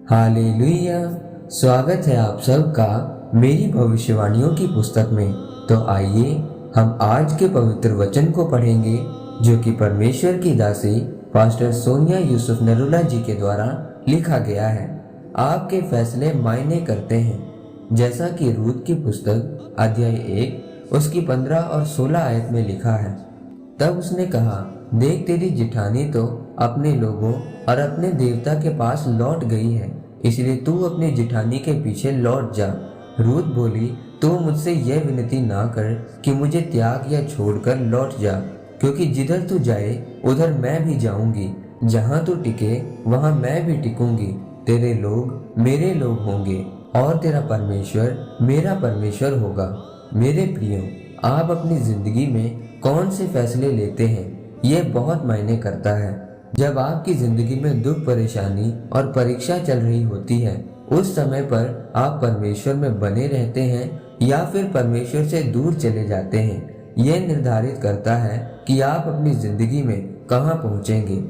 Hallelujah. स्वागत है आप सबका मेरी भविष्यवाणियों की पुस्तक में। तो आइए हम आज के पवित्र वचन को पढ़ेंगे जो कि परमेश्वर की दासी पास्टर सोनिया यूसुफ नरूला जी के द्वारा लिखा गया है। आपके फैसले मायने करते हैं। जैसा कि रूत की पुस्तक अध्याय 1 उसकी 15 और 16 आयत में लिखा है, तब उसने कहा, देख तेरी जिठानी तो अपने लोगों और अपने देवता के पास लौट गई है, इसलिए तू अपनी जिठानी के पीछे लौट जा। रूत बोली, तू मुझसे यह विनती ना कर कि मुझे त्याग या छोड़कर लौट जा, क्योंकि जिधर तू जाए उधर मैं भी जाऊंगी, जहाँ तू टिके वहाँ मैं भी टिकूंगी। तेरे लोग मेरे लोग होंगे और तेरा परमेश्वर मेरा परमेश्वर होगा। मेरे प्रियो, आप अपनी जिंदगी में कौन से फैसले लेते हैं, यह बहुत मायने करता है। जब आपकी जिंदगी में दुख, परेशानी और परीक्षा चल रही होती है, उस समय पर आप परमेश्वर में बने रहते हैं या फिर परमेश्वर से दूर चले जाते हैं। यह निर्धारित करता है कि आप अपनी जिंदगी में कहाँ पहुँचेंगे।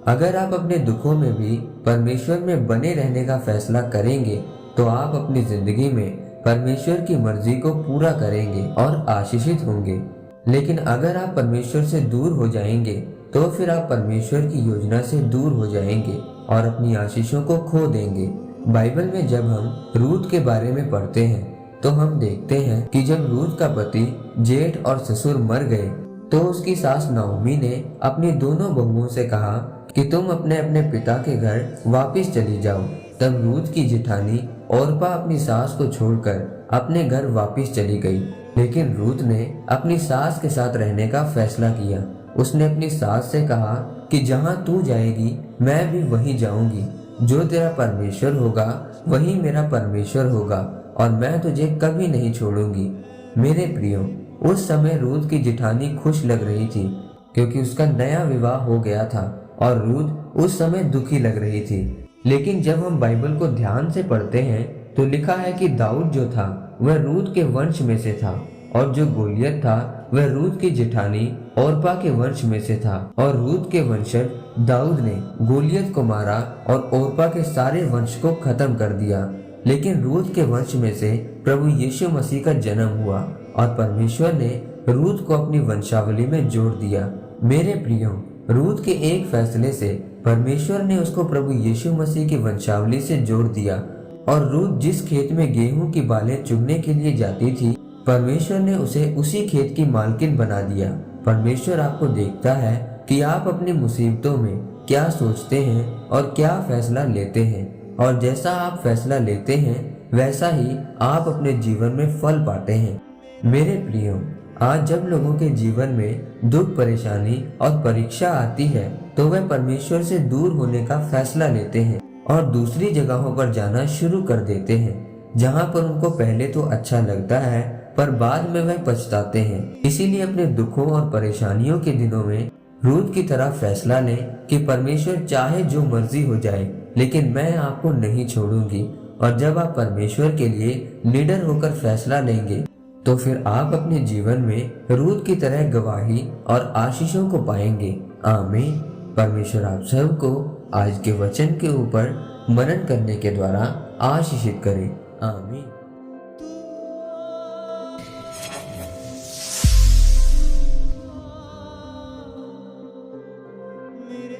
अगर आप अपने दुखों में भी परमेश्वर में बने रहने का फैसला करेंगे तो आप अपनी जिंदगी में परमेश्वर की मर्जी को पूरा करेंगे और आशीषित होंगे। लेकिन अगर आप परमेश्वर से दूर हो जाएंगे तो फिर आप परमेश्वर की योजना से दूर हो जाएंगे और अपनी आशीषों को खो देंगे। बाइबल में जब हम रूत के बारे में पढ़ते हैं तो हम देखते हैं कि जब रूत का पति, जेठ और ससुर मर गए तो उसकी सास नाओमी ने अपनी दोनों बहुओं से कहा कि तुम अपने अपने पिता के घर वापस चली जाओ। तब रूत की जेठानी ओरपा अपनी सास को छोड़कर अपने घर वापस चली गई। लेकिन रूत ने अपनी सास के साथ रहने का फैसला किया। उसने अपनी सास से कहा कि जहाँ तू जाएगी मैं भी वहीं जाऊंगी, जो तेरा परमेश्वर होगा वही मेरा परमेश्वर होगा और मैं तुझे कभी नहीं छोड़ूंगी। मेरे प्रियो, उस समय रूत की जेठानी खुश लग रही थी क्योंकि उसका नया विवाह हो गया था और रूत उस समय दुखी लग रही थी। लेकिन जब हम बाइबल को ध्यान से पढ़ते हैं तो लिखा है कि दाऊद जो था वह रूत के वंश में से था और जो गोलियत था वह रूत की जेठानी ओरपा के वंश में से था। और रूत के वंशज दाऊद ने गोलियत को मारा और ओरपा के सारे वंश को खत्म कर दिया। लेकिन रूत के वंश में से प्रभु यीशु मसीह का जन्म हुआ और परमेश्वर ने रूत को अपनी वंशावली में जोड़ दिया। मेरे प्रियो, रूत के एक फैसले से परमेश्वर ने उसको प्रभु यीशु मसीह की वंशावली से जोड़ दिया। और रूत जिस खेत में गेहूं की बालें चुगने के लिए जाती थी, परमेश्वर ने उसे उसी खेत की मालकिन बना दिया। परमेश्वर आपको देखता है कि आप अपनी मुसीबतों में क्या सोचते हैं और क्या फैसला लेते हैं, और जैसा आप फैसला लेते हैं वैसा ही आप अपने जीवन में फल पाते हैं। मेरे प्रियो, आज जब लोगों के जीवन में दुख, परेशानी और परीक्षा आती है तो वह परमेश्वर से दूर होने का फैसला लेते हैं और दूसरी जगहों पर जाना शुरू कर देते हैं, जहां पर उनको पहले तो अच्छा लगता है पर बाद में वह पछताते हैं। इसीलिए अपने दुखों और परेशानियों के दिनों में रूत की तरह फैसला लें कि परमेश्वर चाहे जो मर्जी हो जाए लेकिन मैं आपको नहीं छोड़ूंगी। और जब आप परमेश्वर के लिए निडर होकर फैसला लेंगे तो फिर आप अपने जीवन में रूत की तरह गवाही और आशीषों को पाएंगे। आमीन। परमेश्वर आप सबको आज के वचन के ऊपर मनन करने के द्वारा आशीषित करे। आमीन। मेरे